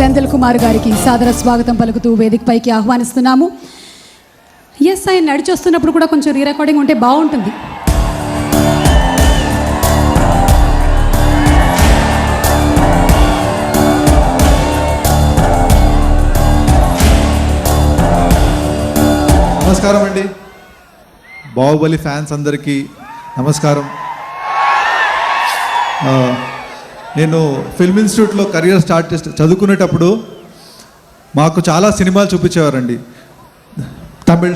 సెంథిల్ కుమార్ గారికి సాదర స్వాగతం పలుకుతూ వేదికపైకి ఆహ్వానిస్తున్నాము. ఎస్, ఆయన నడిచి వస్తున్నప్పుడు కూడా కొంచెం రీ రికార్డింగ్ ఉంటే బాగుంటుంది. నమస్కారం అండి. బాహుబలి ఫ్యాన్స్ అందరికీ నమస్కారం. నేను ఫిల్మ్ ఇన్స్టిట్యూట్లో కెరియర్ స్టార్ట్ చేసి చదువుకునేటప్పుడు మాకు చాలా సినిమాలు చూపించేవారండి. తమిళ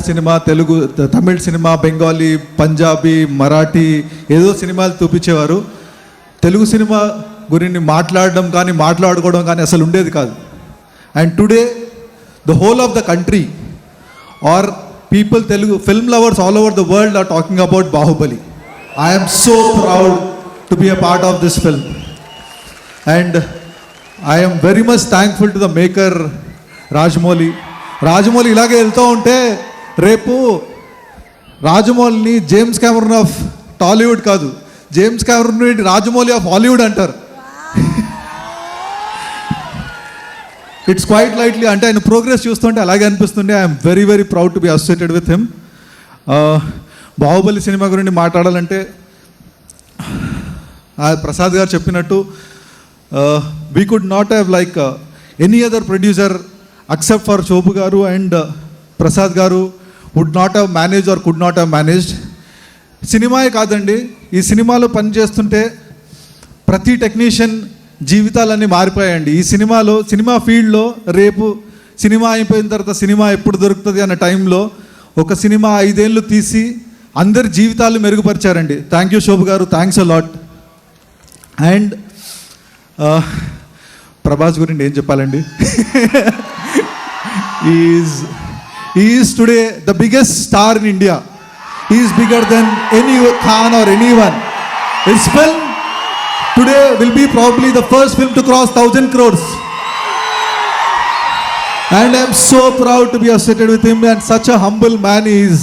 సినిమా, బెంగాలీ, పంజాబీ, మరాఠీ ఏదో సినిమాలు చూపించేవారు. తెలుగు సినిమా గురించి మాట్లాడడం కానీ మాట్లాడుకోవడం కానీ అసలు ఉండేది కాదు. And today the whole of the country are people, Telugu film lovers all over the world are talking about Bahubali. I am so proud to be a part of this film, and I am very much thankful to the maker Rajamouli. ఇలాగే వెళ్తూ ఉంటే రేపు రాజమౌళిని James Cameron of Tollywood కాదు, James Cameron Rajamouli of Hollywood అంటారు. It's quite lightly, అంటే ఆయన progress చూస్తుంటే అలాగే అనిపిస్తుండే. I'm very very proud to be associated with him. Baahubali cinema గురించి మాట్లాడాలంటే ప్రసాద్ గారు చెప్పినట్టు we could not have like any other producer accept for Shobu garu and Prasad garu would not have manage or could not have managed. సినిమాయే కాదండి, ఈ సినిమాలో పనిచేస్తుంటే ప్రతి టెక్నీషియన్ జీవితాలన్నీ మారిపోయాయండి. ఈ సినిమా ఫీల్డ్లో రేపు సినిమా అయిపోయిన తర్వాత సినిమా ఎప్పుడు దొరుకుతుంది అన్న టైంలో ఒక సినిమా 5 ఏళ్ళు తీసి అందరి జీవితాలు మెరుగుపరిచారండి. థ్యాంక్ యూ శోభు గారు, thanks a lot. And Prabhas గురించి ఏం చెప్పాలండి, is today the biggest star in India. Is bigger than any Khan or any one. His film today will be probably the first film to cross 1,000 crores, and I am so proud to be associated with him, and such a humble man he is.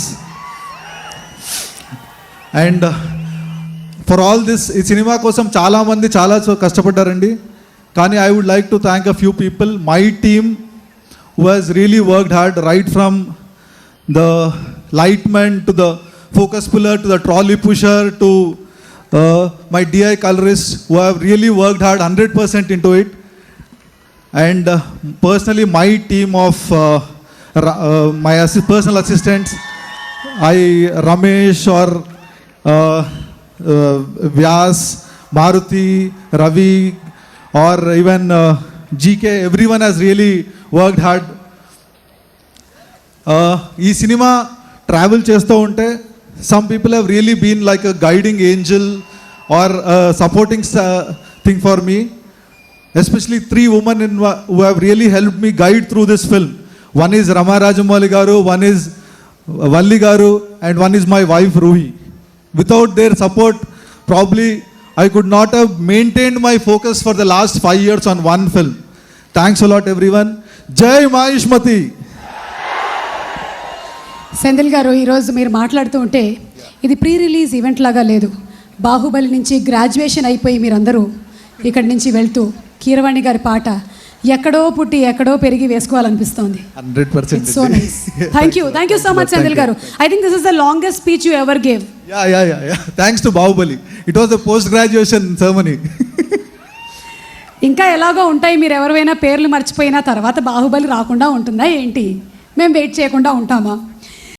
And for all this, ఈ cinema కోసం చాలా మంది చాలా కష్టపడ్డారండి. కానీ I would like to thank a few people, my team who has really worked hard, right from the lightman to the focus puller to the trolley pusher to my DI colorists who have really worked hard 100% into it. And personally my team of my personal assistants, Ramesh or Vyas, Maruti, Ravi or even GK, everyone has really worked hard. ఈ cinema travel చేస్తూ ఉంటే some people have really been like a guiding angel or a supporting thing for me, especially 3 women who have really helped me guide through this film. One is Rama Rajamouli garu, one is Valli garu, and one is my wife Ruhi. Without their support probably I could not have maintained my focus for the last 5 years on one film. Thanks a lot everyone. Jai Maheshmati. Senthil గారు, ఈరోజు మీరు మాట్లాడుతూ ఉంటే ఇది pre release event లాగా లేదు. బాహుబలి నుంచి graduation అయిపోయి మీరందరూ ఇక్కడి నుంచి వెళ్తూ కీరవాణి గారి పాట ఎక్కడో పుట్టి ఎక్కడో పెరిగి వేసుకోవాలనిపిస్తోంది. 100%. So nice. Thank you so much Senthil garu. I think this is the longest speech you ever gave. Yeah. Thanks to Bahubali. It was a post graduation ceremony. ఇంకా ఎలాగో ఉంటాయి, మీరు ఎవరైనా పేర్లు మర్చిపోయినా తర్వాత బాహుబలి రాకుండా ఉంటుందా ఏంటి? మేము వెయిట్ చేయకుండా ఉంటామా?